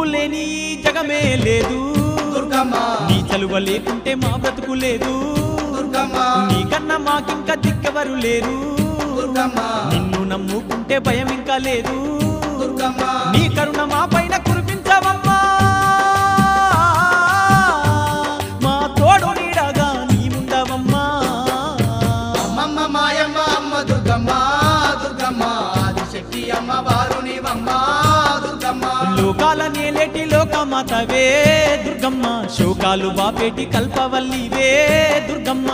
నువ్వు లేని ఈ జగమే లేదు దుర్గమ్మ నీ చలువ లేకుంటే మా బ్రతుకు లేదు దుర్గమ్మ నీకన్నా మాకింకా దిక్కెవరు లేరు దుర్గమ్మ నిన్ను నమ్ముకుంటే భయం ఇంకా లేదు దుర్గమ్మ నీ కరుణ మా పైన కురిపించవమ్మా మా తోడు నీడగా నీ ఉండవమ్మా అమ్మమ్మ మాయమ్మ అమ్మ దుర్గమ్మ దుర్గమ్మ ఆదిశక్తి అమ్మ వారునివమ్మ దుర్గమ్మ లోకాల నేలేటి లోకమాతవే దుర్గమ్మ శోకాలు బాపేటి కల్పవల్లివే దుర్గమ్మ